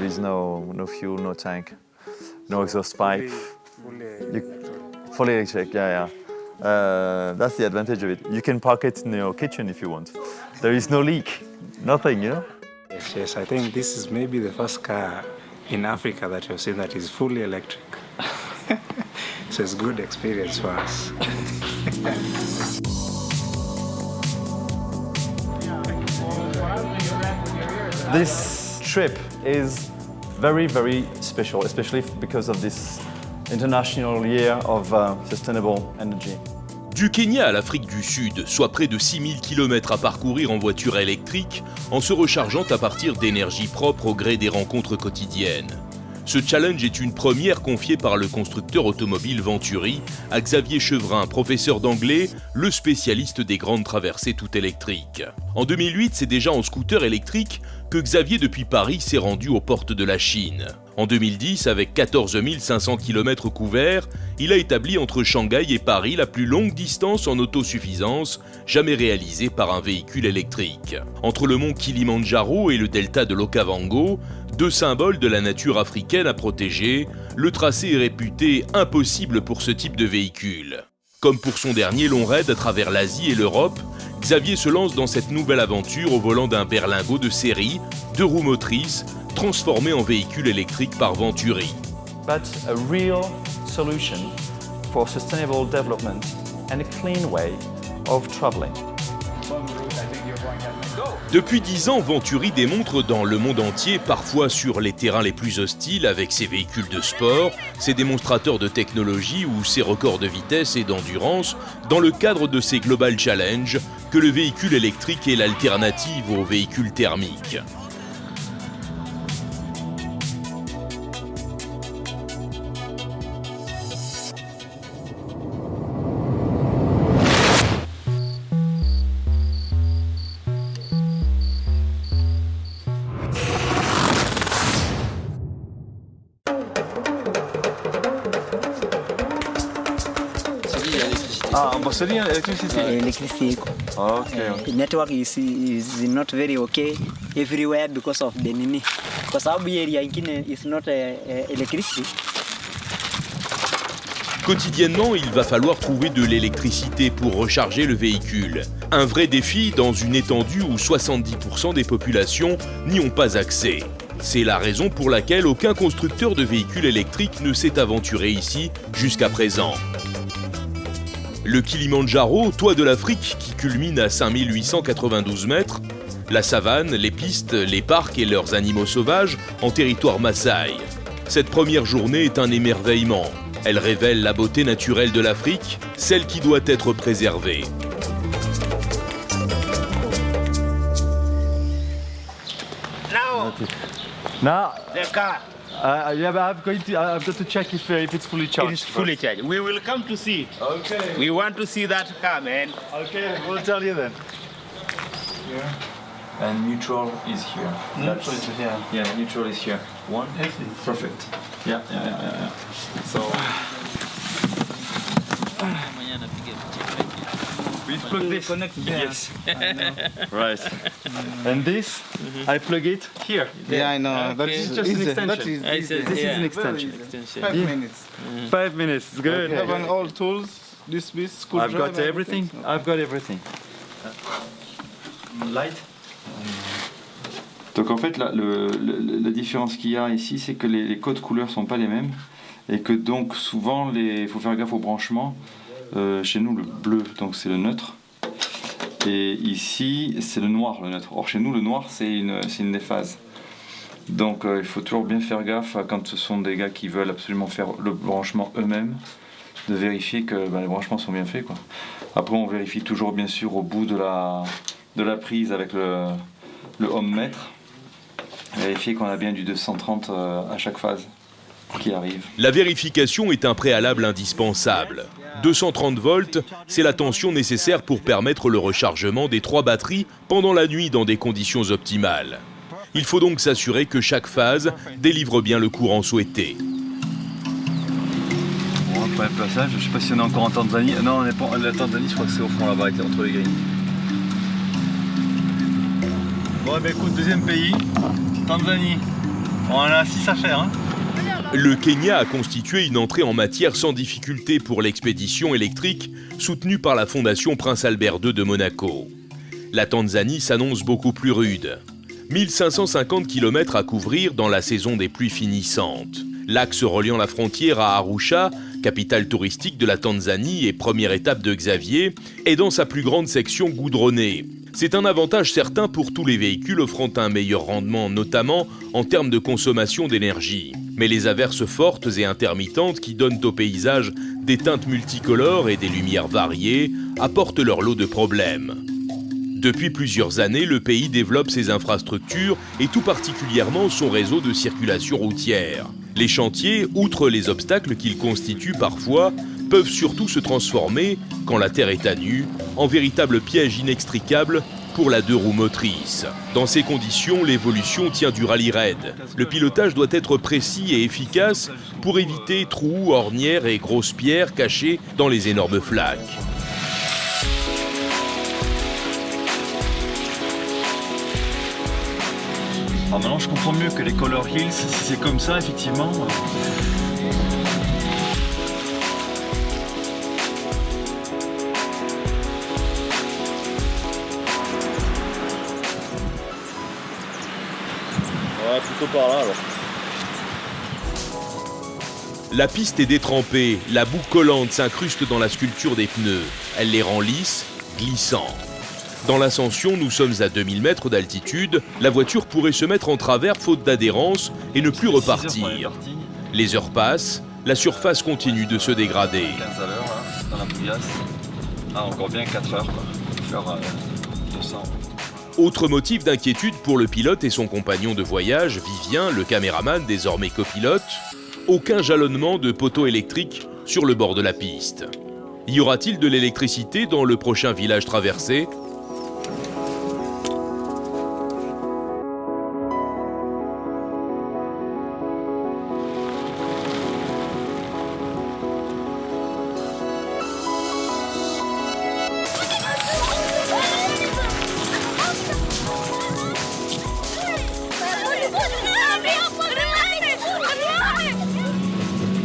there is no fuel, no tank, no exhaust pipe. Fully electric, yeah. That's the advantage of it. You can park it in your kitchen if you want. There is no leak, nothing, you know? Yes, I think this is maybe the first car in Africa that you've seen that is fully electric. So it's a good experience for us. This trip is very, very special, especially because of this International Year of Sustainable Energy. Du Kenya à l'Afrique du Sud, soit près de 6000 km à parcourir en voiture électrique, en se rechargeant à partir d'énergie propre au gré des rencontres quotidiennes. Ce challenge est une première confiée par le constructeur automobile Venturi à Xavier Chevrin, professeur d'anglais, le spécialiste des grandes traversées tout électriques. En 2008, c'est déjà en scooter électrique que Xavier depuis Paris s'est rendu aux portes de la Chine. En 2010, avec 14 500 km couverts, il a établi entre Shanghai et Paris la plus longue distance en autosuffisance jamais réalisée par un véhicule électrique. Entre le mont Kilimandjaro et le delta de l'Okavango, deux symboles de la nature africaine à protéger, le tracé est réputé impossible pour ce type de véhicule. Comme pour son dernier long raid à travers l'Asie et l'Europe, Xavier se lance dans cette nouvelle aventure au volant d'un berlingot de série, 2 roues motrices, transformé en véhicule électrique par Venturi. But a real solution for sustainable development and a clean way of traveling. Depuis 10 ans, Venturi démontre dans le monde entier, parfois sur les terrains les plus hostiles avec ses véhicules de sport, ses démonstrateurs de technologie ou ses records de vitesse et d'endurance, dans le cadre de ces Global Challenge, que le véhicule électrique est l'alternative aux véhicules thermiques. Ambassador electricity? Electricity. Okay. The network is not very okay everywhere because of the nini. Because our area is not electricity. Quotidiennement, il va falloir trouver de l'électricité pour recharger le véhicule. Un vrai défi dans une étendue où 70% des populations n'y ont pas accès. C'est la raison pour laquelle aucun constructeur de véhicules électriques ne s'est aventuré ici jusqu'à présent. Le Kilimandjaro, toit de l'Afrique qui culmine à 5892 mètres, la savane, les pistes, les parcs et leurs animaux sauvages en territoire Maasai. Cette première journée est un émerveillement. Elle révèle la beauté naturelle de l'Afrique, celle qui doit être préservée. Now, The car yeah, but I've got to check if it's fully charged. is fully charged. We will come to see it. Okay. We want to see that car, man. Okay, we'll tell you then. And neutral is here. Neutral is here. Yeah, neutral is here. One. Perfect. Yeah. So. We plug this. Yes. Right. And this, I plug it here. Yeah, I know. That This is is just an easy. extension. That is easy. This is an extension. 5 minutes. 5 minutes, it's good. You have an all tools. This screwdriver. I've got everything. I've got everything. Light. Donc en fait, là, la différence qu'il y a ici, c'est que les codes couleurs sont pas les mêmes et que donc souvent, il faut faire gaffe au branchement. Chez nous, le bleu, donc c'est le neutre. Et ici, c'est le noir, le neutre. Or, chez nous, le noir, c'est une des phases. Donc, il faut toujours bien faire gaffe quand ce sont des gars qui veulent absolument faire le branchement eux-mêmes, de vérifier que les branchements sont bien faits, quoi. Après, on vérifie toujours, bien sûr, au bout de la prise avec le ohmmètre, vérifier qu'on a bien du 230 à chaque phase qui arrive. La vérification est un préalable indispensable. 230 volts, c'est la tension nécessaire pour permettre le rechargement des 3 batteries pendant la nuit dans des conditions optimales. Il faut donc s'assurer que chaque phase délivre bien le courant souhaité. Bon, après le passage, je sais pas si on est encore en Tanzanie. Non, on n'est pas. La Tanzanie, je crois que c'est au fond là-bas, entre les grilles. Bon, ben écoute, deuxième pays, Tanzanie. On en a 6 à faire. Hein. Le Kenya a constitué une entrée en matière sans difficulté pour l'expédition électrique soutenue par la Fondation Prince Albert II de Monaco. La Tanzanie s'annonce beaucoup plus rude. 1550 km à couvrir dans la saison des pluies finissantes. L'axe reliant la frontière à Arusha, capitale touristique de la Tanzanie et première étape de Xavier, est dans sa plus grande section goudronnée. C'est un avantage certain pour tous les véhicules offrant un meilleur rendement, notamment en termes de consommation d'énergie. Mais les averses fortes et intermittentes qui donnent au paysage des teintes multicolores et des lumières variées apportent leur lot de problèmes. Depuis plusieurs années, le pays développe ses infrastructures et tout particulièrement son réseau de circulation routière. Les chantiers, outre les obstacles qu'ils constituent parfois, peuvent surtout se transformer, quand la terre est à nu, en véritable piège inextricable pour la 2 roues motrices. Dans ces conditions, l'évolution tient du rallye raid. Le pilotage doit être précis et efficace pour éviter trous, ornières et grosses pierres cachées dans les énormes flaques. Alors maintenant je comprends mieux que les Color Hills, si c'est comme ça effectivement. Ouais, plutôt par là alors. La piste est détrempée, la boue collante s'incruste dans la sculpture des pneus. Elle les rend lisses, glissants. Dans l'ascension, nous sommes à 2000 mètres d'altitude. La voiture pourrait se mettre en travers faute d'adhérence et ne plus repartir. Les heures passent, la surface continue de se dégrader. 15 à l'heure là, dans la bouillasse. Ah, encore bien 4 heures quoi. Faire 200. Autre motif d'inquiétude pour le pilote et son compagnon de voyage, Vivien, le caméraman désormais copilote. Aucun jalonnement de poteaux électriques sur le bord de la piste. Y aura-t-il de l'électricité dans le prochain village traversé ?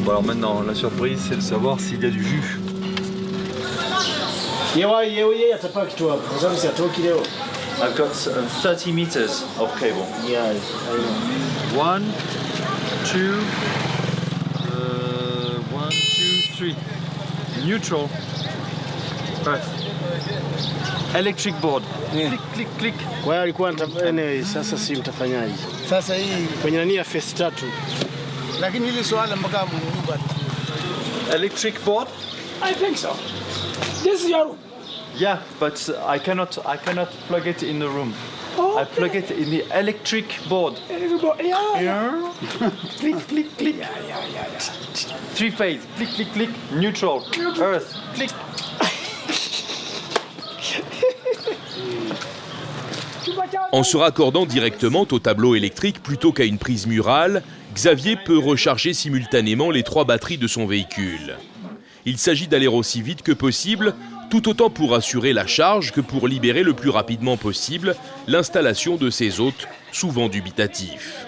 Bon alors maintenant, la surprise c'est de savoir s'il y a du jus. I've got 30 meters of cable. Yeah, 1, 2, 1, 2, 3. Neutral. Earth. Electric board. Click, click, click. Kwa hiyo alikuwa anyway, sasa si mtafanyaje? Sasa hii Kwenye nani ya phase 3. lakini hili swala mpaka mnyumba. Electric board? I think so. This is your room. Yeah, but I cannot plug it in the room. I plug it in the electric board. Yeah. Click, click, click. 3 phase. Click, click, click. Neutral. Earth. Click. En se raccordant directement au tableau électrique plutôt qu'à une prise murale, Xavier peut recharger simultanément les 3 batteries de son véhicule. Il s'agit d'aller aussi vite que possible, tout autant pour assurer la charge que pour libérer le plus rapidement possible l'installation de ses hôtes, souvent dubitatifs.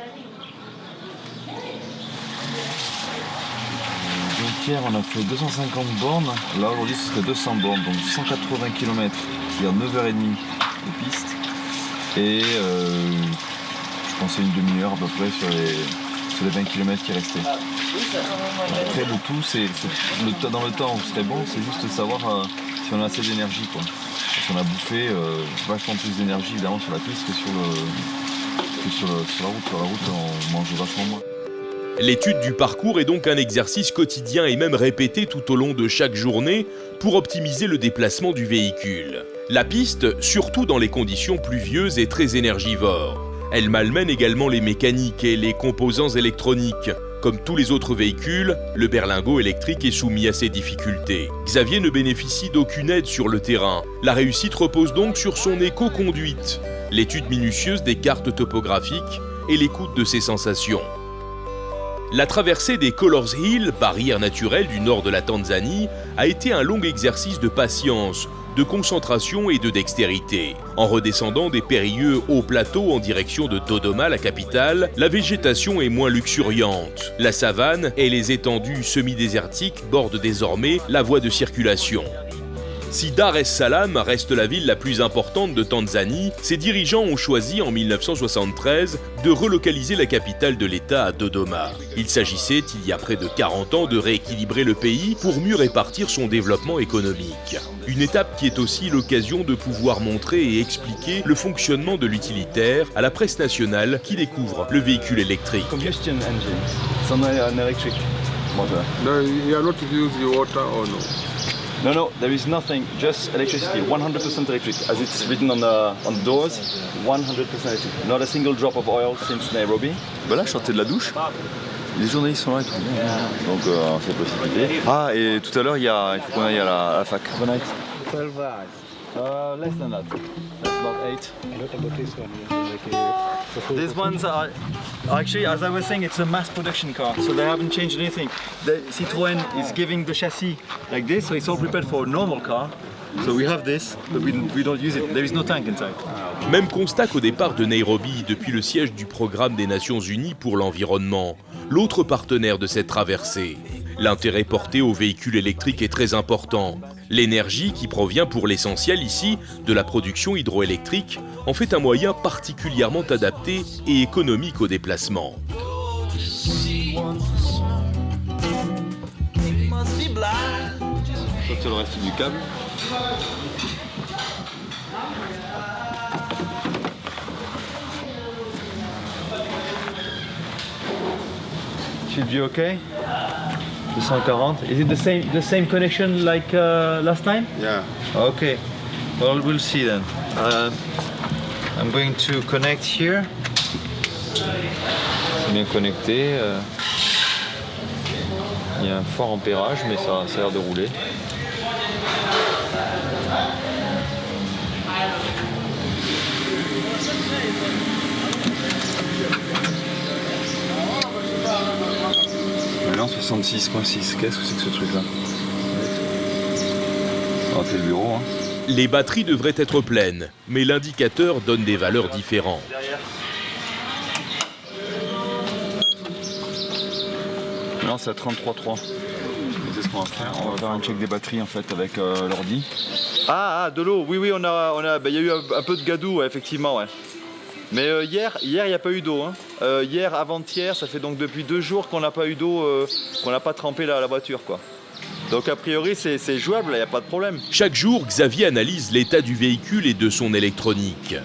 Donc hier on a fait 250 bornes, là aujourd'hui ce serait 200 bornes, donc 180 km, c'est-à-dire 9h30 de piste. Et je pensais une demi-heure à peu près sur les 20 km qui restaient. Après le tout, dans le temps où ce serait bon, c'est juste de savoir si on a assez d'énergie quoi. Parce qu'on a bouffé vachement plus d'énergie évidemment sur la piste que sur la route. Sur la route on mangeait vachement moins. L'étude du parcours est donc un exercice quotidien et même répété tout au long de chaque journée pour optimiser le déplacement du véhicule. La piste, surtout dans les conditions pluvieuses, est très énergivore. Elle malmène également les mécaniques et les composants électroniques. Comme tous les autres véhicules, le berlingot électrique est soumis à ces difficultés. Xavier ne bénéficie d'aucune aide sur le terrain. La réussite repose donc sur son éco-conduite, l'étude minutieuse des cartes topographiques et l'écoute de ses sensations. La traversée des Color Hills, barrière naturelle du nord de la Tanzanie, a été un long exercice de patience, de concentration et de dextérité. En redescendant des périlleux hauts plateaux en direction de Dodoma, la capitale, la végétation est moins luxuriante. La savane et les étendues semi-désertiques bordent désormais la voie de circulation. Si Dar es Salaam reste la ville la plus importante de Tanzanie, ses dirigeants ont choisi en 1973 de relocaliser la capitale de l'État à Dodoma. Il s'agissait, il y a près de 40 ans, de rééquilibrer le pays pour mieux répartir son développement économique. Une étape qui est aussi l'occasion de pouvoir montrer et expliquer le fonctionnement de l'utilitaire à la presse nationale qui découvre le véhicule électrique. Combustion engine. It's on an electric motor. No, you are not using water or no? No, no, there is nothing, just electricity, 100% electric. As it's written on the doors, 100% electric. Not a single drop of oil since Nairobi. Bah là, je sortais de la douche. Les journalistes sont là et tout. Donc, c'est possibilité. Ah, et tout à l'heure, il faut qu'on aille à la fac. Bonne night. 12 hours. Less than that. That's about 8. What about this one? Like a These ones are actually, as I was saying, it's a mass production car, so they haven't changed anything. The Citroën is giving the chassis like this, so it's all prepared for a normal car. So we have this, but we don't use it. There is no tank inside. Même constat qu'au départ de Nairobi, depuis le siège du Programme des Nations Unies pour l'environnement, l'autre partenaire de cette traversée. L'intérêt porté aux véhicules électriques est très important. L'énergie, qui provient pour l'essentiel ici de la production hydroélectrique, en fait un moyen particulièrement adapté et économique au déplacement. Saute le reste du câble. Should be okay. 240. Is it the same connection like last time? Yeah. Okay. Well, we'll see then. I'm going to connect here. C'est bien connecté. Il y a un fort ampérage, mais ça a l'air de rouler. Là, 66.6. Qu'est-ce que c'est que ce truc-là? On va faire le bureau. Hein. Les batteries devraient être pleines, mais l'indicateur donne des valeurs différentes. Non, c'est à 33.3. C'est ce qu'on va faire. On va faire un check des batteries en fait avec l'ordi. Ah, de l'eau. Oui, on a. Il y a eu un peu de gadou, ouais, effectivement, ouais. Mais hier, il n'y a pas eu d'eau. Hein. Hier, avant-hier, ça fait donc depuis 2 jours qu'on n'a pas eu d'eau, qu'on n'a pas trempé la voiture, quoi. Donc a priori, c'est jouable, il n'y a pas de problème. Chaque jour, Xavier analyse l'état du véhicule et de son électronique.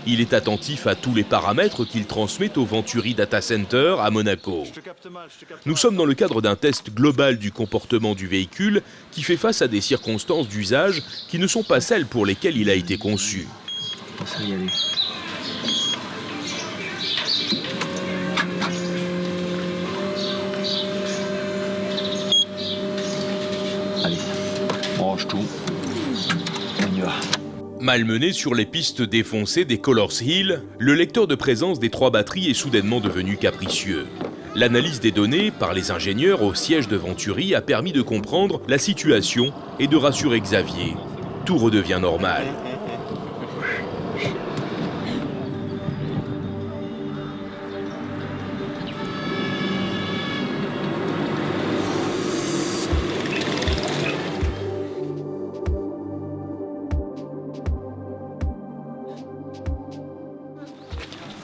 Il est attentif à tous les paramètres qu'il transmet au Venturi Data Center à Monaco. Nous sommes dans le cadre d'un test global du comportement du véhicule qui fait face à des circonstances d'usage qui ne sont pas celles pour lesquelles il a été conçu. Ça y aller. Allez, on range tout. On y va. Malmené sur les pistes défoncées des Colors Hill, le lecteur de présence des 3 batteries est soudainement devenu capricieux. L'analyse des données par les ingénieurs au siège de Venturi a permis de comprendre la situation et de rassurer Xavier. Tout redevient normal.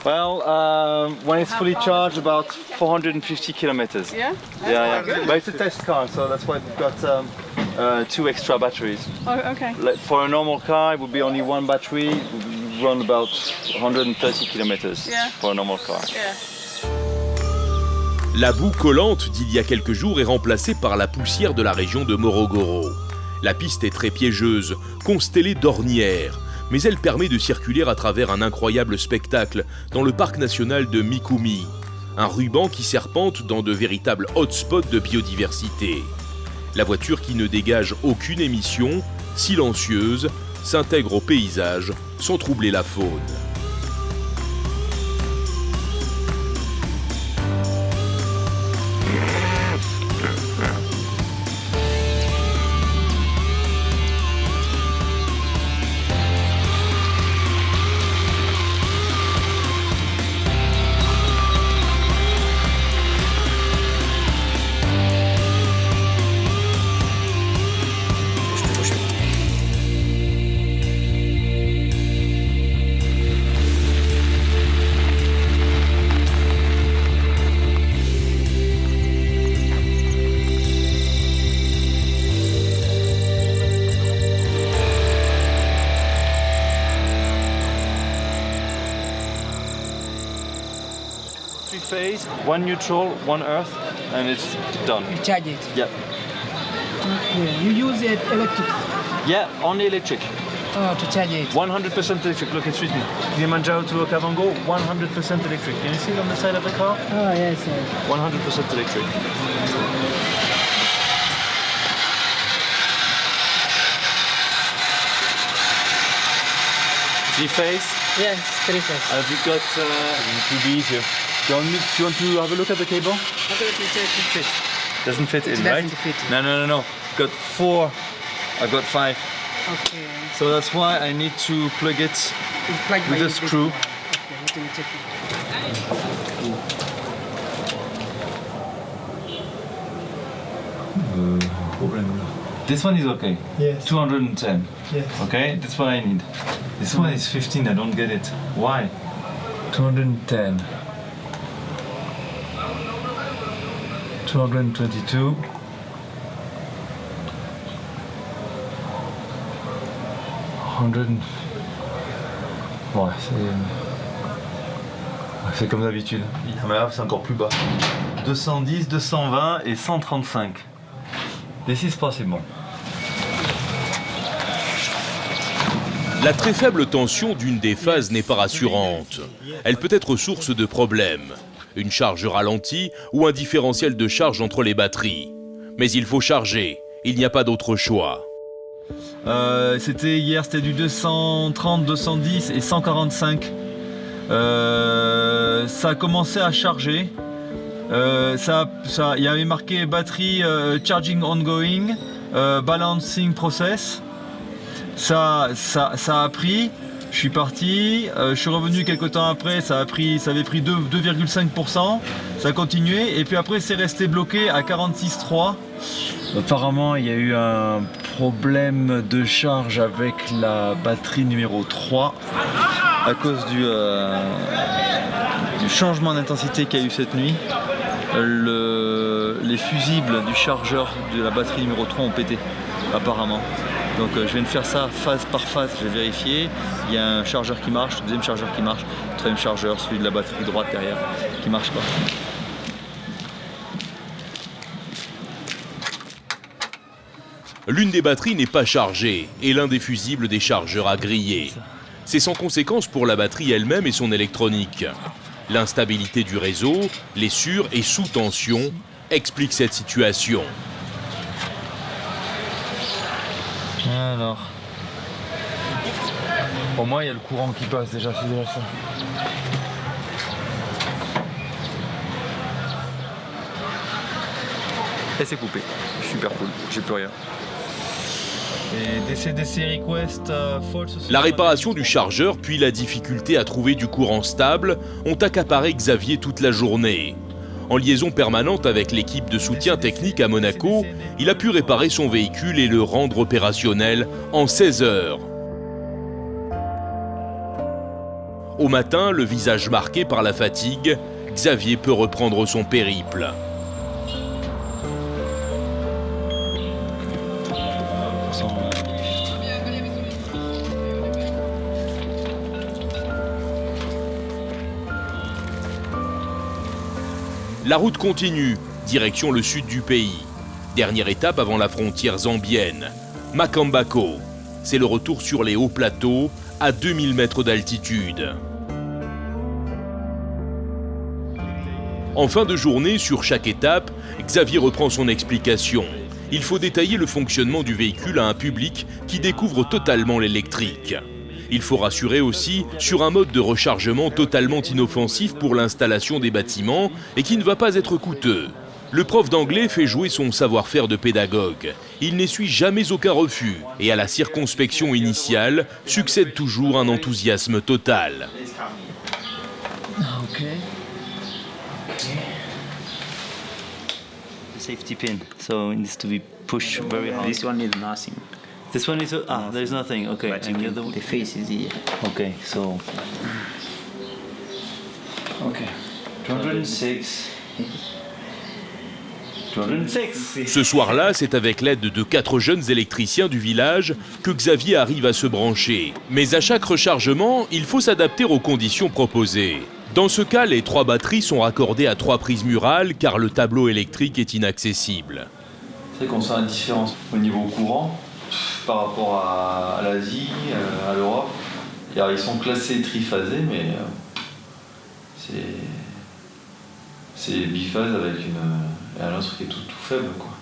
Well, when it's fully charged, about 450 kilometers. Yeah? Yeah. But it's a test car, so that's why we've got 2 extra batteries. Oh, okay. Like for a normal car, it would be only 1 battery. It would run about 130 kilometers for a normal car. Yeah. La boue collante d'il y a quelques jours est remplacée par la poussière de la région de Morogoro. La piste est très piégeuse, constellée d'ornières, mais elle permet de circuler à travers un incroyable spectacle dans le parc national de Mikumi, un ruban qui serpente dans de véritables hotspots de biodiversité. La voiture qui ne dégage aucune émission, silencieuse, s'intègre au paysage sans troubler la faune. phase, 1 neutral, 1 earth, and it's done. You charge it. Yeah. Okay. You use it electric Yeah, only electric. to charge it. 100% electric. Look, it's written. Kilimanjaro to Okavango, 100% electric. Can you see it on the side of the car? Oh yes, yes. 100% electric. Three phase. Yes, 3 phase. Have you got to be easier? Do you want to have a look at the cable? Okay, it fits. Doesn't fit It in, right? doesn't fit in. No. Got 4. I've got 5. Okay. So that's why I need to plug it It's plugged with by a screw. Okay, let me check it. This one is okay. Yes. 210. Yes. Okay, that's what I need. This one is 15. I don't get it. Why? 210. 222. 100. Ouais, c'est comme d'habitude. Mais là, c'est encore plus bas. 210, 220 et 135. This is possible. La très faible tension d'une des phases n'est pas rassurante. Elle peut être source de problèmes. Une charge ralentie ou un différentiel de charge entre les batteries. Mais il faut charger, il n'y a pas d'autre choix. C'était hier, c'était du 230, 210 et 145. Ça a commencé à charger. Il y avait marqué batterie charging ongoing, balancing process. Ça a pris. Je suis parti, je suis revenu quelques temps après, ça avait pris 2,5%, ça a continué et puis après c'est resté bloqué à 46,3. Apparemment il y a eu un problème de charge avec la batterie numéro 3 à cause du changement d'intensité qu'il y a eu cette nuit. Les fusibles du chargeur de la batterie numéro 3 ont pété apparemment. Donc je viens de faire ça phase par phase, j'ai vérifié. Il y a un chargeur qui marche, le deuxième chargeur qui marche, le troisième chargeur, celui de la batterie droite derrière, qui marche pas. L'une des batteries n'est pas chargée et l'un des fusibles des chargeurs a grillé. C'est sans conséquence pour la batterie elle-même et son électronique. L'instabilité du réseau, les sur- et sous-tensions expliquent cette situation. Alors, au moins il y a le courant qui passe déjà, c'est déjà ça. Et c'est coupé, super cool, j'ai plus rien. Et DC request false. La réparation du chargeur puis la difficulté à trouver du courant stable ont accaparé Xavier toute la journée. En liaison permanente avec l'équipe de soutien technique à Monaco, il a pu réparer son véhicule et le rendre opérationnel en 16 heures. Au matin, le visage marqué par la fatigue, Xavier peut reprendre son périple. La route continue, direction le sud du pays. Dernière étape avant la frontière zambienne, Makambako. C'est le retour sur les hauts plateaux, à 2000 mètres d'altitude. En fin de journée, sur chaque étape, Xavier reprend son explication. Il faut détailler le fonctionnement du véhicule à un public qui découvre totalement l'électrique. Il faut rassurer aussi sur un mode de rechargement totalement inoffensif pour l'installation des bâtiments et qui ne va pas être coûteux. Le prof d'anglais fait jouer son savoir-faire de pédagogue. Il n'essuie jamais aucun refus et à la circonspection initiale succède toujours un enthousiasme total. Okay. The safety pin, so it needs to be pushed very hard. This one is nothing. This one is there is nothing. Okay, But and the other the face is here. Okay, so Okay. 206. 206. Ce soir-là, c'est avec l'aide de 4 jeunes électriciens du village que Xavier arrive à se brancher. Mais à chaque rechargement, il faut s'adapter aux conditions proposées. Dans ce cas, les 3 batteries sont raccordées à 3 prises murales car le tableau électrique est inaccessible. C'est vrai qu'on sent la différence au niveau courant par rapport à l'Asie, à l'Europe. Alors, ils sont classés triphasés, mais c'est biphase avec un autre qui est tout faible, quoi.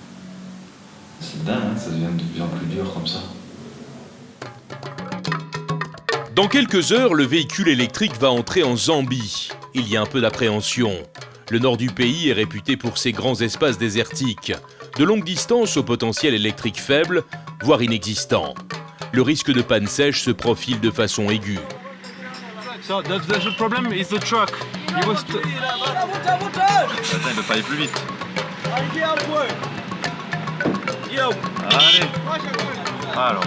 C'est dingue, hein, ça devient de plus en plus dur comme ça. Dans quelques heures, le véhicule électrique va entrer en Zambie. Il y a un peu d'appréhension. Le nord du pays est réputé pour ses grands espaces désertiques, de longues distances au potentiel électrique faible, voire inexistant. Le risque de panne sèche se profile de façon aiguë. So the problem is the truck. Attends, il peut pas aller plus vite. Allez. Alors.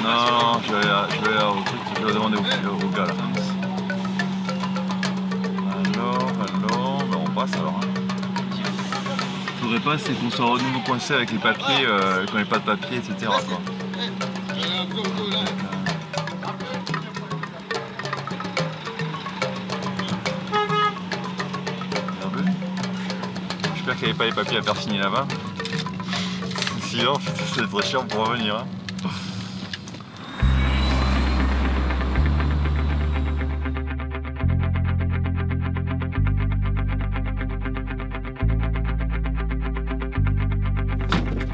Non, je vais au truc, je vais demander au gars là. Allô, ben on passe alors. Faudrait pas, c'est qu'on soit nous coincés avec les papiers, qu'on n'ait pas de papier, etc. Quoi. J'espère qu'il n'y avait pas les papiers à faire signer là-bas. Sinon, c'est très chiant pour revenir. Hein.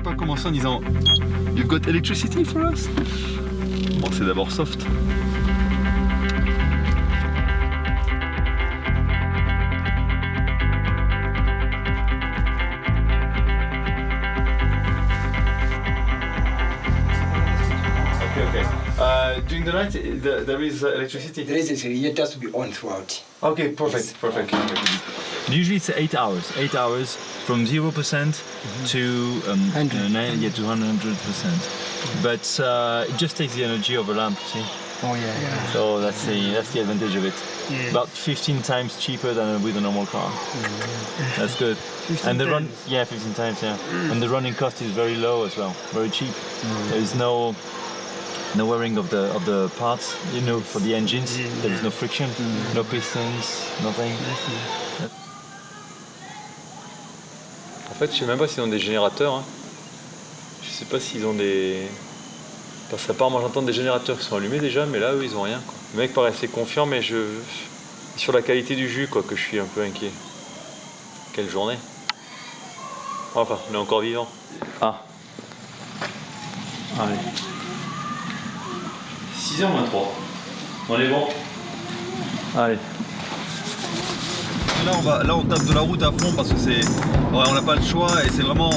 Pas commencer en disant "You've got electricity for us?" Bon, c'est d'abord soft. During the night, there is electricity. There is it has to be on throughout. Okay, perfect, perfect. Usually it's 8 hours. 8 hours from 0% to 100%. But it just takes the energy of a lamp, see? Oh yeah. So that's the advantage of it. Yeah. About 15 times cheaper than with a normal car. That's good. 15 times, yeah. And the running cost is very low as well, very cheap. There is no wearing of the parts, you know, for the engines. There is no friction, no pistons, nothing. En fait, je sais même pas s'ils ont des générateurs. Hein. Je sais pas s'ils ont des... Parce qu'apparemment j'entends des générateurs qui sont allumés déjà, mais là eux ils ont rien. Quoi. Le mec paraissait confiant, mais sur la qualité du jus quoi, que je suis un peu inquiet. Quelle journée. Enfin, on est encore vivant. Ah. Allez. 6h23. On est bon. Allez. Là on tape de la route à fond parce que on n'a pas le choix et c'est vraiment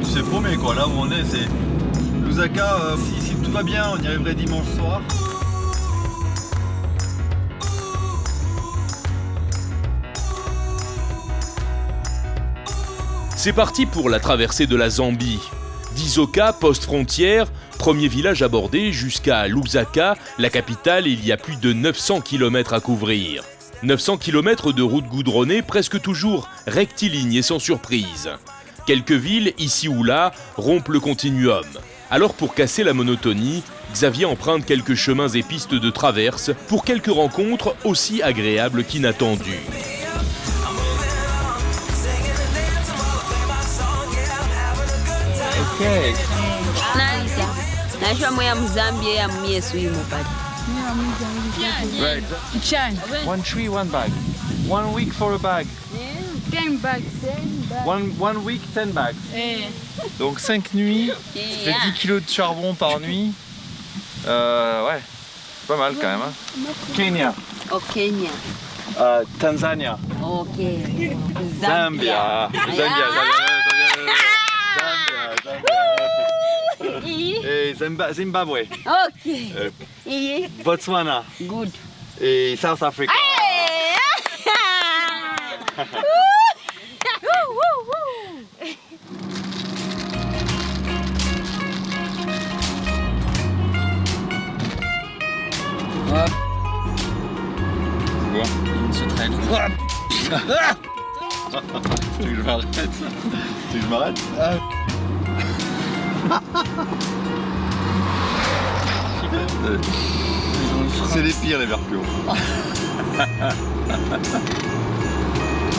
c'est paumé quoi. Là où on est c'est Lusaka, si tout va bien on y arriverait dimanche soir. C'est parti pour la traversée de la Zambie. D'Isoka, poste frontière, premier village abordé, jusqu'à Lusaka, la capitale, il y a plus de 900 km à couvrir. 900 km de route goudronnée, presque toujours rectiligne et sans surprise. Quelques villes, ici ou là, rompent le continuum. Alors pour casser la monotonie, Xavier emprunte quelques chemins et pistes de traverse pour quelques rencontres aussi agréables qu'inattendues. Okay. Right. One tree, one bag. 1 week for a bag. 10 bags. One week, 10 bags. Donc 5 nuits, ça fait 10 kilos de charbon par nuit. Ouais, c'est pas mal quand même. Hein. Kenya. Oh, Kenya. Tanzania. Ok. Zambia. Et Zimbabwe. Ok. Botswana. Good. Et South Africa. Une sauterelle. Tu veux que je m'arrête? Tu veux que je m'arrête? C'est les pires, les verres plus hauts.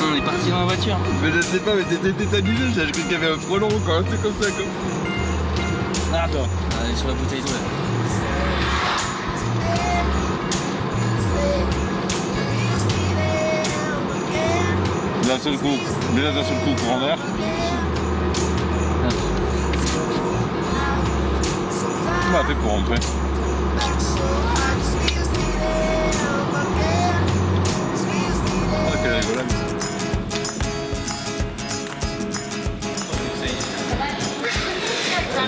On est parti dans la voiture. Mais je sais pas, mais t'étais amusé, j'ai cru qu'il y avait un frelon quoi, c'est comme ça quoi. Ah, attends. Allez, sur la bouteille d'eau là. D'un seul coup, déjà d'un seul coup, courant vert. On m'a fait pour rentrer. Ah, quelle rigolade.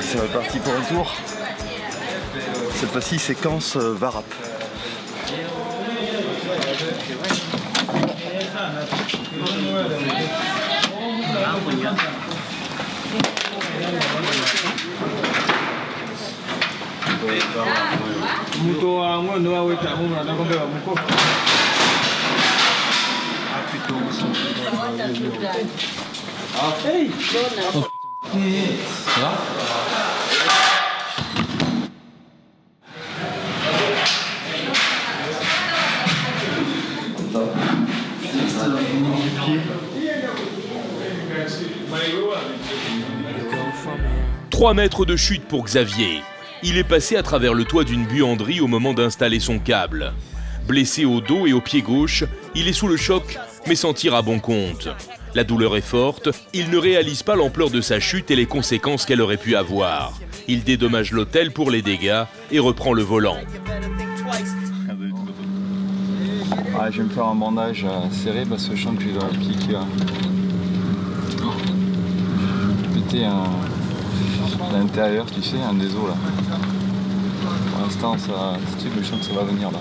C'est reparti pour un tour. Cette fois-ci, séquence Varap. Ça va? Trois mètres de chute pour Xavier. Il est passé à travers le toit d'une buanderie au moment d'installer son câble. Blessé au dos et au pied gauche, il est sous le choc, mais s'en tire à bon compte. La douleur est forte, il ne réalise pas l'ampleur de sa chute et les conséquences qu'elle aurait pu avoir. Il dédommage l'hôtel pour les dégâts et reprend le volant. Ah, je vais me faire un bandage serré parce que je sens que j'ai dans le pied qui va péter à l'intérieur, tu sais, un des os là. Pour l'instant, ça, je sens que ça va venir là.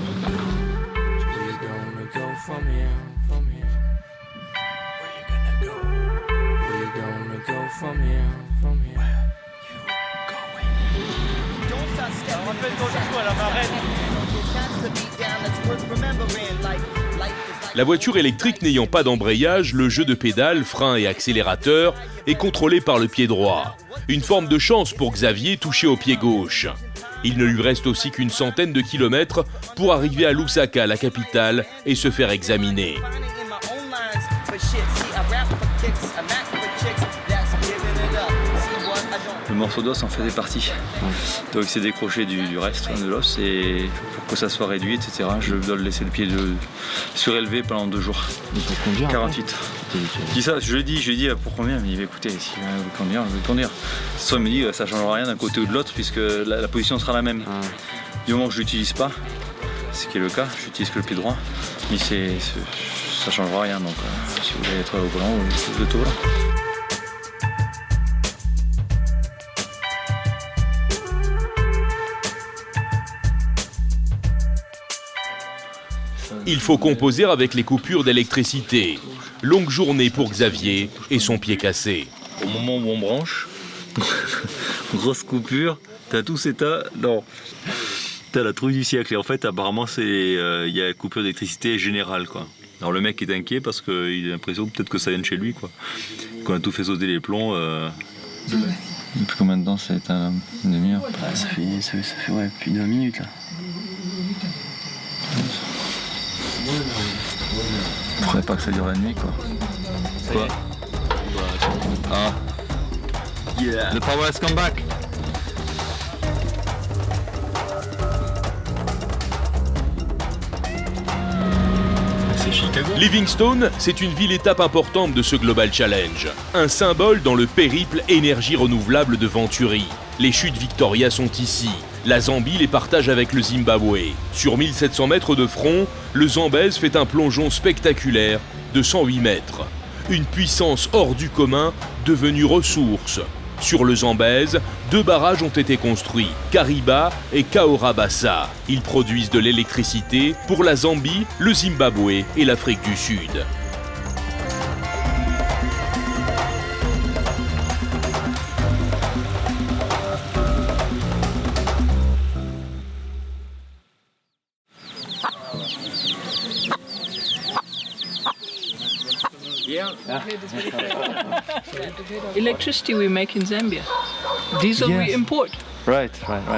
La voiture électrique n'ayant pas d'embrayage, le jeu de pédales, freins et accélérateur est contrôlé par le pied droit. Une forme de chance pour Xavier touché au pied gauche. Il ne lui reste aussi qu'une centaine de kilomètres pour arriver à Lusaka, la capitale, et se faire examiner. Le morceau d'os en faisait partie. Donc il s'est décroché du reste de l'os et pour que ça soit réduit, etc., je dois le laisser le pied surélevé pendant 2 jours. 48. Je dis ça, je lui ai dit pour combien? Il me dit écoutez, si vous voulez conduire, je vais conduire. Soit il me dit ça ne changera rien d'un côté ou de l'autre puisque la position sera la même. Du moment que je ne l'utilise pas, ce qui est le cas, je n'utilise que le pied droit, mais ça ne changera rien. Donc si vous voulez être au volant, vous êtes au volant. Il faut composer avec les coupures d'électricité. Longue journée pour Xavier et son pied cassé. Au moment où on branche, grosse coupure, t'as tout cet état, non. T'as la trouille du siècle et en fait apparemment il y a coupure d'électricité générale quoi. Alors le mec est inquiet parce qu'il a l'impression peut-être que ça vient de chez lui quoi. Qu'on a tout fait sauter les plombs. Depuis combien de temps ça a été une demi-heure? Ça fait ouais, plus de 20 minutes là. Faudrait pas que ça dure la nuit quoi. Quoi? Ah. Yeah. The power has come back. C'est Chicago. Livingstone, c'est une ville-étape importante de ce Global Challenge. Un symbole dans le périple énergie renouvelable de Venturi. Les chutes Victoria sont ici. La Zambie les partage avec le Zimbabwe. Sur 1700 mètres de front, le Zambèze fait un plongeon spectaculaire de 108 mètres. Une puissance hors du commun devenue ressource. Sur le Zambèze, 2 barrages ont été construits, Kariba et Kaorabassa. Ils produisent de l'électricité pour la Zambie, le Zimbabwe et l'Afrique du Sud. Electricity we make in Zambia. Diesel we import. Right.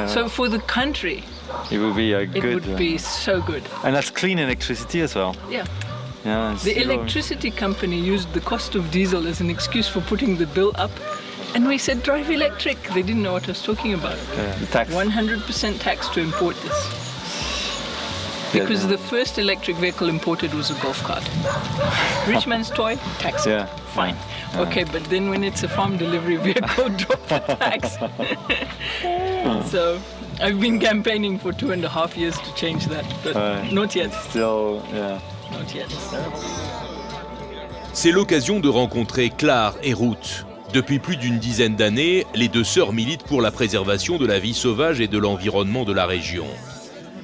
So for the country, It would be a It good. would be so good. And that's clean electricity as well. Yeah. Yeah. The zero- electricity company used the cost of diesel as an excuse for putting the bill up. And we said, drive electric. They didn't know what I was talking about. the tax. 100% tax to import this. Because the first electric vehicle imported was a golf cart. Rich man's toy, tax it. Yeah. Fine. Okay, but then when it's a farm delivery vehicle, drop the tax. So I've been campaigning for 2.5 years to change that, but not yet. Still, yeah. Not yet. C'est l'occasion de rencontrer Claire et Ruth. Depuis plus d'une dizaine d'années, les deux sœurs militent pour la préservation de la vie sauvage et de l'environnement de la région.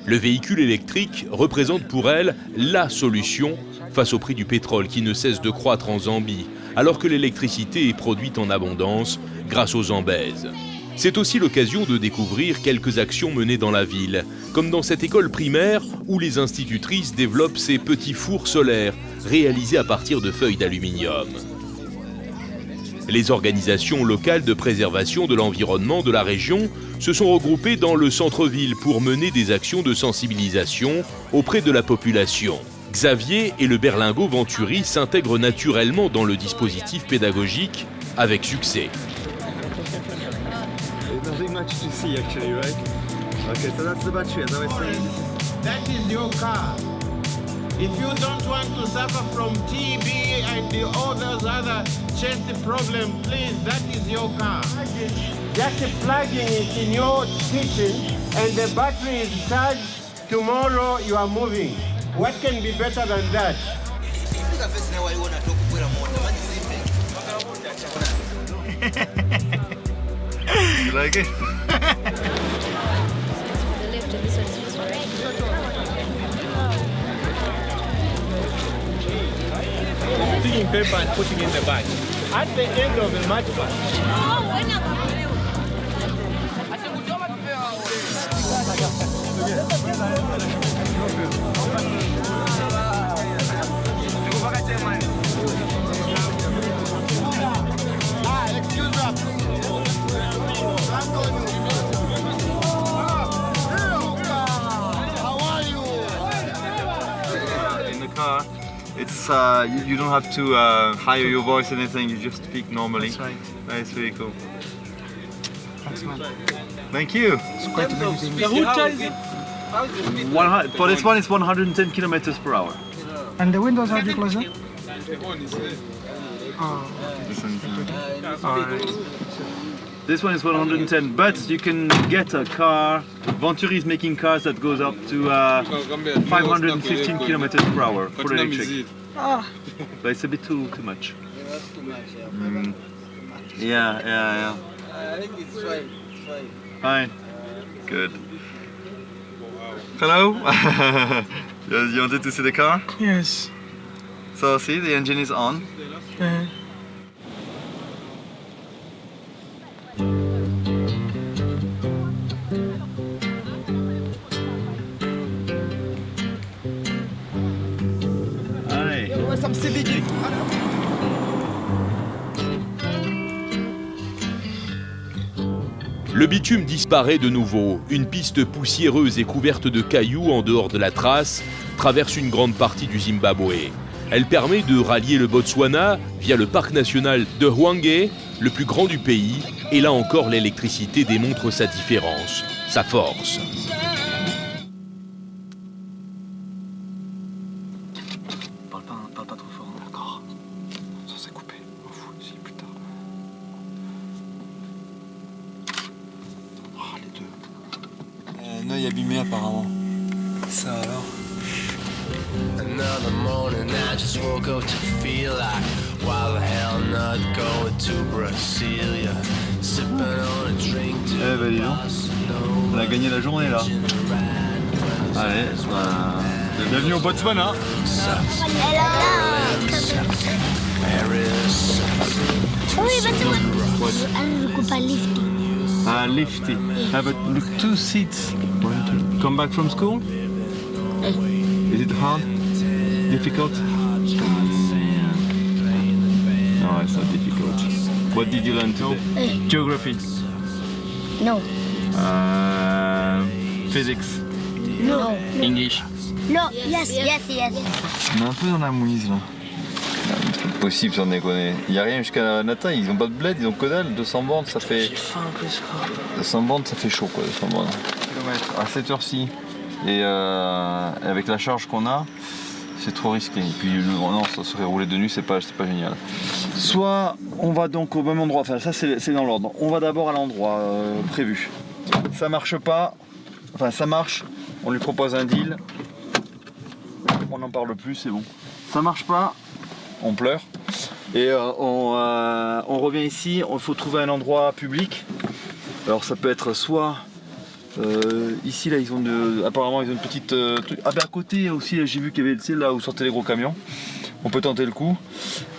Le véhicule électrique représente pour elles la solution face au prix du pétrole qui ne cesse de croître en Zambie, alors que l'électricité est produite en abondance grâce aux Zambèzes. C'est aussi l'occasion de découvrir quelques actions menées dans la ville, comme dans cette école primaire où les institutrices développent ces petits fours solaires réalisés à partir de feuilles d'aluminium. Les organisations locales de préservation de l'environnement de la région se sont regroupées dans le centre-ville pour mener des actions de sensibilisation auprès de la population. Xavier et le berlingot Venturi s'intègrent naturellement dans le dispositif pédagogique avec succès. There's nothing much to see actually, right? Okay, so that's the battery, as I was saying. That is your car. If you don't want to suffer from TB and all those other chest problems, please, that is your car. Just plugging it in your kitchen and the battery is charged. Tomorrow you are moving. What can be better than that? You like it? Taking paper and putting in the bag. At the end of the match In the car, it's you don't have to hire your voice or anything. You just speak normally. That's right. That's really cool. Thanks, man. Thank you. It's quite amazing. For this one, it's 110 kilometers per hour. And the windows, how do you close them? Oh. This one is 110, but you can get a car. Venturi is making cars that goes up to 515 kilometers per hour for electric. But it's a bit too much. Yeah. I think it's fine. Fine. Good. Hello. You wanted to see the car? Yes. So see, the engine is on. Some CBD. Le bitume disparaît de nouveau. Une piste poussiéreuse et couverte de cailloux en dehors de la trace traverse une grande partie du Zimbabwe. Elle permet de rallier le Botswana via le parc national de Hwange, le plus grand du pays, et là encore l'électricité démontre sa différence, sa force. Parle pas trop fort, d'accord. Ça s'est coupé, on fout aussi plus tard. Oh, les deux. Un œil abîmé apparemment. Ça alors. Another morning I just woke up to feel like why the hell not going to Brasilia, sipping on a drink to Eh ben dis donc, on a gagné la journée là. Allez, bienvenue au Botswana. Lifty. But look, 2 seats. Come back from school? Is it hard? Difficult? No, it's not difficult. What did you learn today? Geography. No. Physics. No. English. No. Yes. On est un peu dans la mouise là. C'est possible sans déconner. Il n'y a rien jusqu'à Nata, ils ont pas de bled, ils ont que dalle. 200 bornes ça fait. J'ai faim un peu ce soir. 200 bornes ça fait chaud quoi, 200 bornes. À cette heure-ci. Et avec la charge qu'on a, c'est trop risqué. Et puis non, ça serait rouler de nuit, c'est pas génial. Soit on va donc au même endroit, enfin ça c'est dans l'ordre. On va d'abord à l'endroit prévu. Ça marche pas, enfin ça marche, on lui propose un deal. On n'en parle plus, c'est bon. Ça marche pas, on pleure. Et on revient ici, il faut trouver un endroit public. Alors ça peut être soit ici là apparemment ils ont une petite truc. Ah ben à côté aussi j'ai vu qu'il y avait là où sortaient les gros camions. On peut tenter le coup.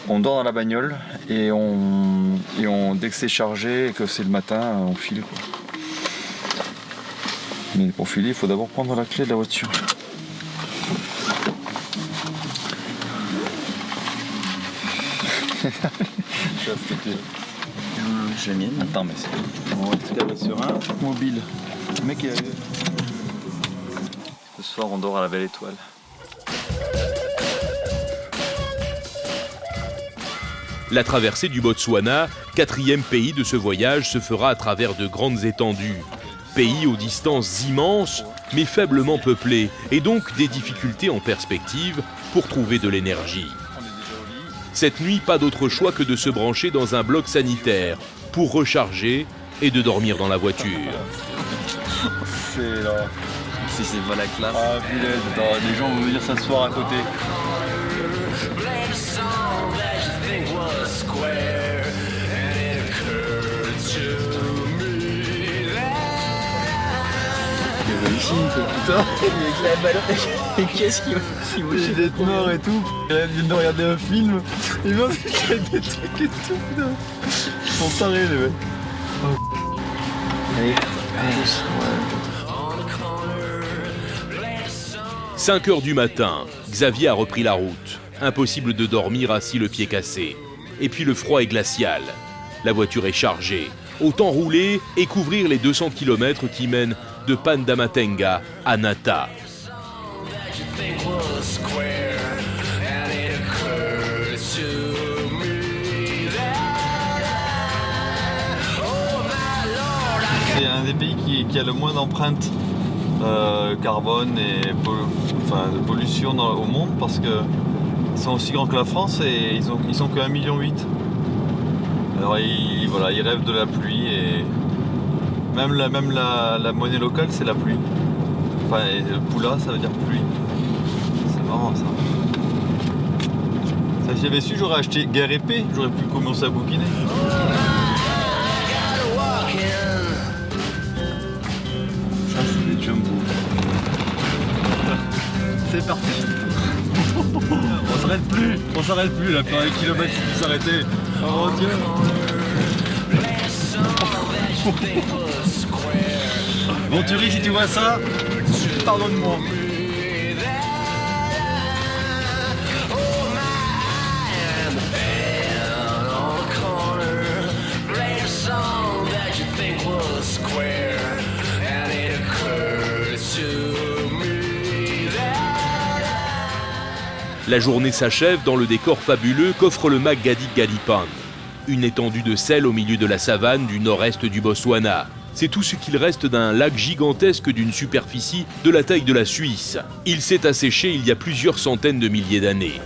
On dort dans la bagnole et dès que c'est chargé et que c'est le matin, on file quoi. Mais pour filer, il faut d'abord prendre la clé de la voiture. J'ai la mienne. Attends, mais c'est. On va se caler sur un mobile. Le mec, ce soir, on dort à la Belle Étoile. La traversée du Botswana, 4e pays de ce voyage, se fera à travers de grandes étendues. Pays aux distances immenses, mais faiblement peuplés, et donc des difficultés en perspective pour trouver de l'énergie. Cette nuit, pas d'autre choix que de se brancher dans un bloc sanitaire pour recharger et de dormir dans la voiture. C'est là. Si c'est pas la classe. Ah punaise, attends, les gens vont venir s'asseoir à côté. Putain, qu'est-ce qu'il Il est d'être mort et tout. Ils viennent de regarder un film. Ils vont se faire des trucs et tout. Putain. Ils sont tarés les mecs. Allez, 5 heures du matin, Xavier a repris la route. Impossible de dormir assis le pied cassé. Et puis le froid est glacial. La voiture est chargée. Autant rouler et couvrir les 200 km qui mènent de Pandamatenga à Nata. C'est un des pays qui a le moins d'empreintes carbone et de pollution au monde parce qu'ils sont aussi grands que la France et ils sont que 1,8 million. Alors ils rêvent de la pluie et même la monnaie locale c'est la pluie. Enfin Pula ça veut dire pluie. C'est marrant ça. Si j'avais su j'aurais acheté guerre épée, j'aurais pu commencer à bouquiner. Ça c'est des jumbo. C'est parti. On s'arrête plus là, par les kilomètres qui s'arrêter. Oh mon Dieu. Venturi, si tu vois ça, pardonne-moi. La journée s'achève dans le décor fabuleux qu'offre le Magadi Galipan, une étendue de sel au milieu de la savane du nord-est du Botswana. C'est tout ce qu'il reste d'un lac gigantesque d'une superficie de la taille de la Suisse. Il s'est asséché il y a plusieurs centaines de milliers d'années.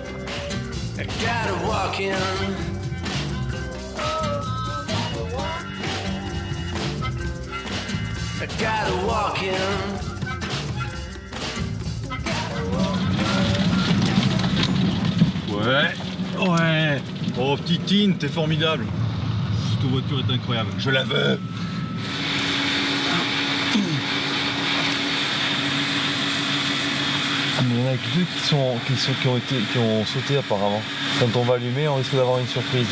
Ouais. Oh petite Tine, t'es formidable. Cette voiture est incroyable. Je la veux. Mais il y en a que deux qui ont sauté apparemment. Quand on va allumer, on risque d'avoir une surprise.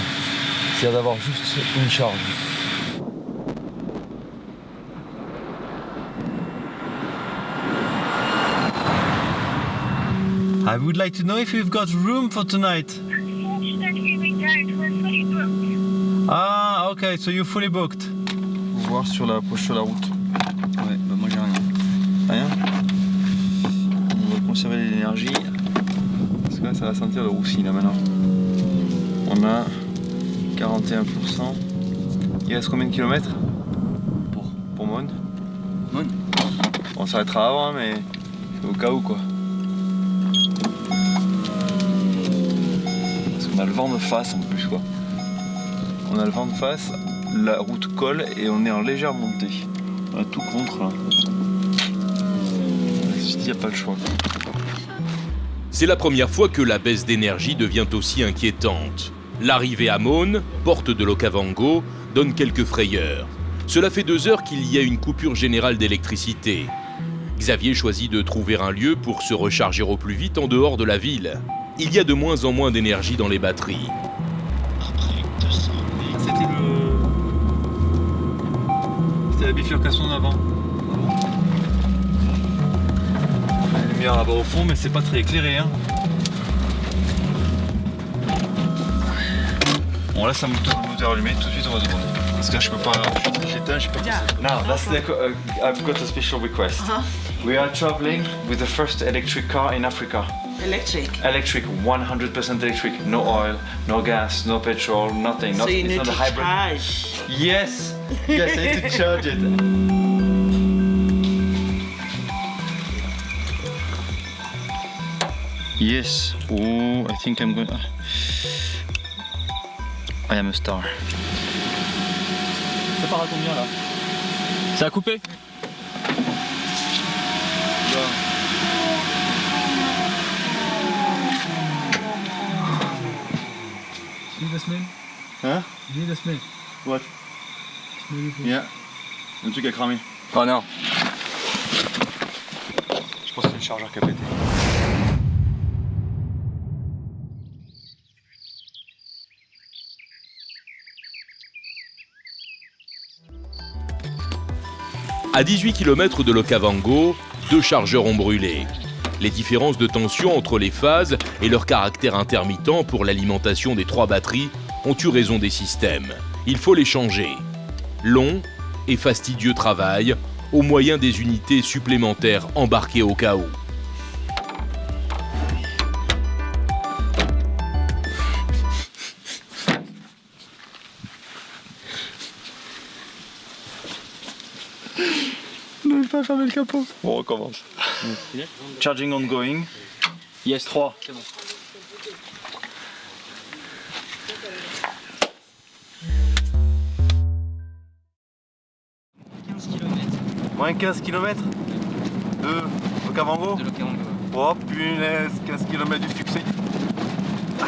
C'est-à-dire d'avoir juste une charge. I would like to know if you've got room for tonight. Ah, okay, so you're fully booked. On va voir sur la route. Ouais, bah moi j'ai rien. Rien? conserver l'énergie. Parce que là, ça va sentir le roussi là maintenant. On a 41%. Il reste combien de kilomètres pour Mon? On s'arrêtera avant, mais c'est au cas où quoi. Parce qu'on a le vent de face en plus quoi. On a le vent de face, la route colle et on est en légère montée. On a tout contre là. Il n'y a pas le choix. C'est la première fois que la baisse d'énergie devient aussi inquiétante. L'arrivée à Mon, porte de l'Okavango, donne quelques frayeurs. Cela fait 2 heures qu'il y a une coupure générale d'électricité. Xavier choisit de trouver un lieu pour se recharger au plus vite en dehors de la ville. Il y a de moins en moins d'énergie dans les batteries. C'était la bifurcation d'avant. La lumière là-bas au fond, mais c'est pas très éclairé. Hein. On laisse le moteur allumé, tout de suite on va demander. Parce que là je peux pas. J'éteins, je peux pas. Now, I've got a special request. We are traveling with the first electric car in Africa. Electric? Electric, 100% electric. No oil, no gas, no petrol, nothing. So you need not to a hybrid. charge. Yes! Yes, I need to charge it. Yes. Oh, I think I'm going. I am a star. Ça part à combien là? Ça a coupé? Need a smell? Hein? Need a smell? What? Yeah. Le truc a cramé. Oh non. Je pense que c'est le chargeur qui a pété. À 18 km de l'Okavango, 2 chargeurs ont brûlé. Les différences de tension entre les phases et leur caractère intermittent pour l'alimentation des 3 batteries ont eu raison des systèmes. Il faut les changer. Long et fastidieux travail au moyen des unités supplémentaires embarquées au cas où. Ne pas fermer le capot. On recommence. Charging ongoing. Yes, 3. C'est bon. Moins 15 km de Okavango. De l'Okavango. Oh punaise, 15 km du succès.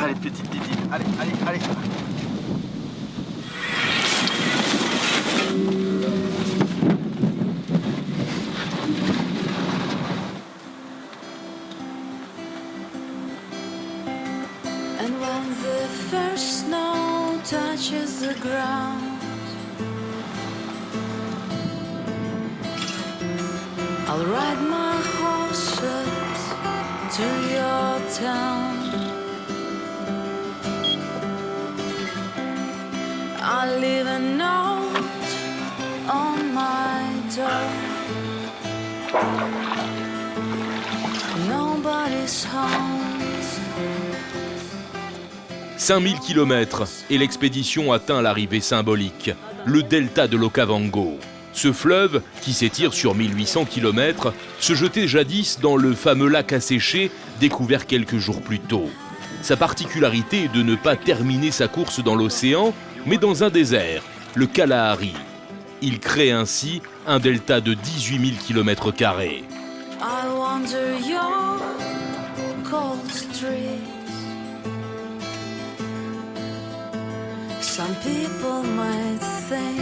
Allez, petite Didi. Allez, allez, allez. And when the first snow touches the ground, I'll ride my horses to your town. I'll leave a note on my door. Nobody's home. 5000 km et l'expédition atteint l'arrivée symbolique, le delta de l'Okavango. Ce fleuve, qui s'étire sur 1800 km, se jetait jadis dans le fameux lac asséché découvert quelques jours plus tôt. Sa particularité est de ne pas terminer sa course dans l'océan, mais dans un désert, le Kalahari. Il crée ainsi un delta de 18 000 km². I wander your cold streets. Some people might think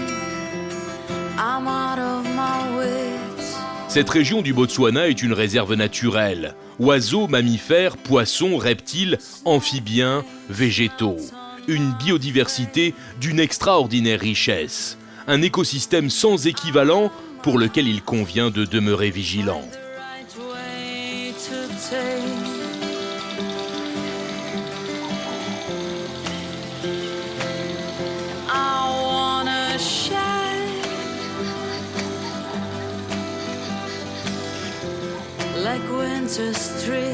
I'm out of my wits. Cette région du Botswana est une réserve naturelle. Oiseaux, mammifères, poissons, reptiles, amphibiens, végétaux. Une biodiversité d'une extraordinaire richesse. Un écosystème sans équivalent pour lequel il convient de demeurer vigilant. Like winter street.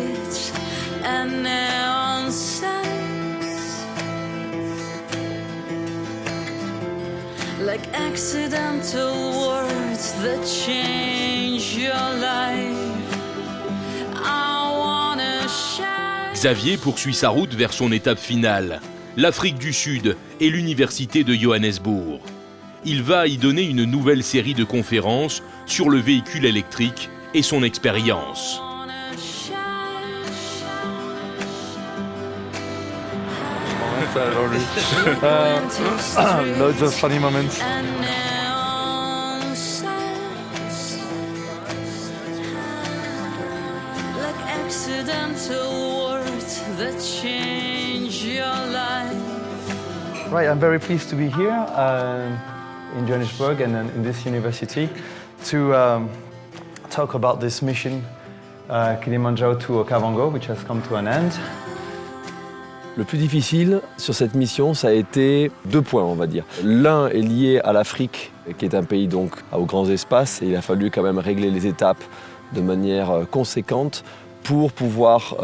and neon signs, like accidental words that change your life. I wanna shine. Xavier poursuit sa route vers son étape finale, l'Afrique du Sud et l'Université de Johannesburg. Il va y donner une nouvelle série de conférences sur le véhicule électrique et son expérience. Loads of funny moments. Like accidental words that change your life. Right, I'm very pleased to be here in Johannesburg and in this university to talk about this mission, Kilimanjaro to Okavango, which has come to an end. Le plus difficile sur cette mission, ça a été 2 points, on va dire. L'un est lié à l'Afrique, qui est un pays donc aux grands espaces, et il a fallu quand même régler les étapes de manière conséquente pour pouvoir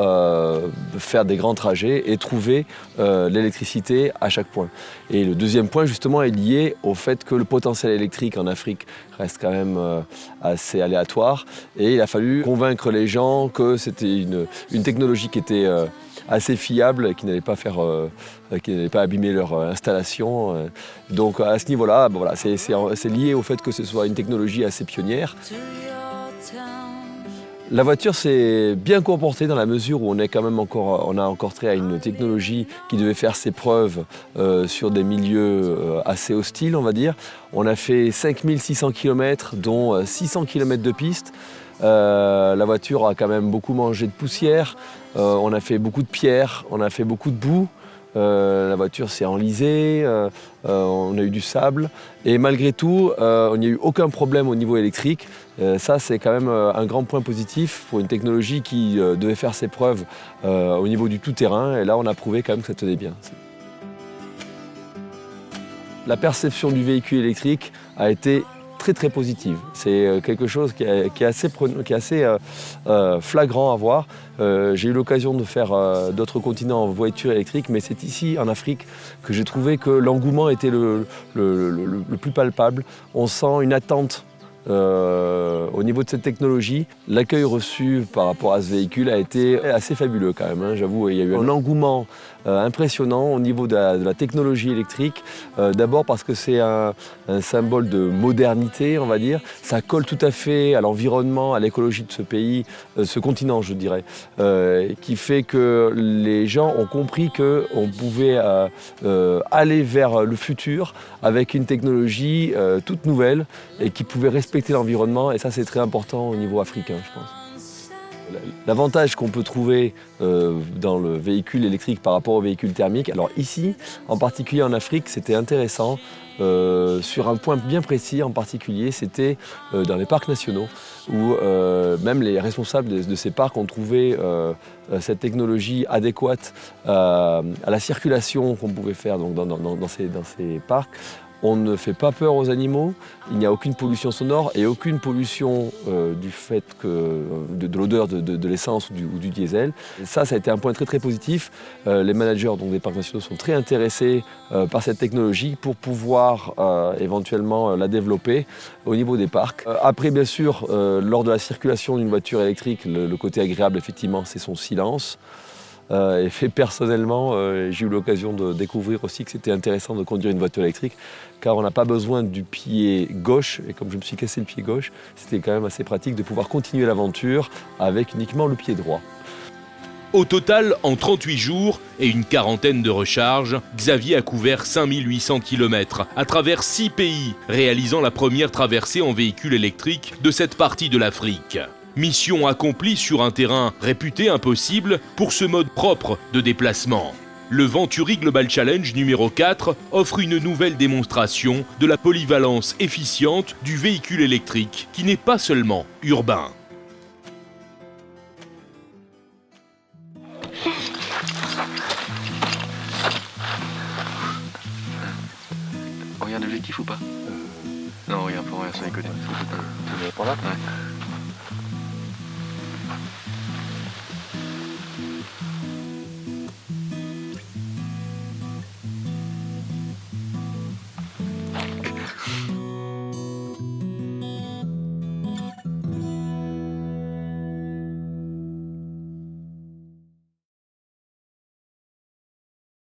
faire des grands trajets et trouver l'électricité à chaque point. Et le deuxième point, justement, est lié au fait que le potentiel électrique en Afrique reste quand même assez aléatoire. Et il a fallu convaincre les gens que c'était une technologie qui était assez fiable, qui n'allait pas abîmer leur installation. Donc à ce niveau-là, voilà, c'est lié au fait que ce soit une technologie assez pionnière. La voiture s'est bien comportée dans la mesure où on a encore trait à une technologie qui devait faire ses preuves sur des milieux assez hostiles, on va dire. On a fait 5600 km, dont 600 km de piste. La voiture a quand même beaucoup mangé de poussière. On a fait beaucoup de pierres, on a fait beaucoup de boue. La voiture s'est enlisée, on a eu du sable et malgré tout, il n'y a eu aucun problème au niveau électrique. Ça, c'est quand même un grand point positif pour une technologie qui devait faire ses preuves au niveau du tout-terrain. Et là, on a prouvé quand même que ça tenait bien. La perception du véhicule électrique a été très très positive. C'est quelque chose qui est assez flagrant à voir. J'ai eu l'occasion de faire d'autres continents en voiture électrique, mais c'est ici, en Afrique, que j'ai trouvé que l'engouement était le plus palpable. On sent une attente au niveau de cette technologie. L'accueil reçu par rapport à ce véhicule a été assez fabuleux quand même, hein. J'avoue, il y a eu un engouement impressionnant au niveau de la technologie électrique. D'abord parce que c'est un symbole de modernité, on va dire. Ça colle tout à fait à l'environnement, à l'écologie de ce pays, ce continent, je dirais, qui fait que les gens ont compris qu'on pouvait aller vers le futur avec une technologie toute nouvelle et qui pouvait respecter l'environnement. Et ça, c'est très important au niveau africain, je pense. L'avantage qu'on peut trouver dans le véhicule électrique par rapport au véhicule thermique, alors ici, en particulier en Afrique, c'était intéressant sur un point bien précis en particulier, c'était dans les parcs nationaux où même les responsables de ces parcs ont trouvé cette technologie adéquate à la circulation qu'on pouvait faire donc, dans ces parcs. On ne fait pas peur aux animaux, il n'y a aucune pollution sonore et aucune pollution du fait de l'odeur de l'essence ou du diesel. Et ça a été un point très très positif. Les managers donc, des parcs nationaux sont très intéressés par cette technologie pour pouvoir éventuellement la développer au niveau des parcs. Après bien sûr, lors de la circulation d'une voiture électrique, le côté agréable effectivement c'est son silence. Et fait personnellement, j'ai eu l'occasion de découvrir aussi que c'était intéressant de conduire une voiture électrique car on n'a pas besoin du pied gauche et comme je me suis cassé le pied gauche, c'était quand même assez pratique de pouvoir continuer l'aventure avec uniquement le pied droit. Au total, en 38 jours et une quarantaine de recharges, Xavier a couvert 5800 km à travers 6 pays, réalisant la première traversée en véhicule électrique de cette partie de l'Afrique. Mission accomplie sur un terrain réputé impossible pour ce mode propre de déplacement. Le Venturi Global Challenge numéro 4 offre une nouvelle démonstration de la polyvalence efficiente du véhicule électrique qui n'est pas seulement urbain. On regarde l'objectif ou pas Non, regarde, faut regarder sur les côtés. Par là ? Ouais.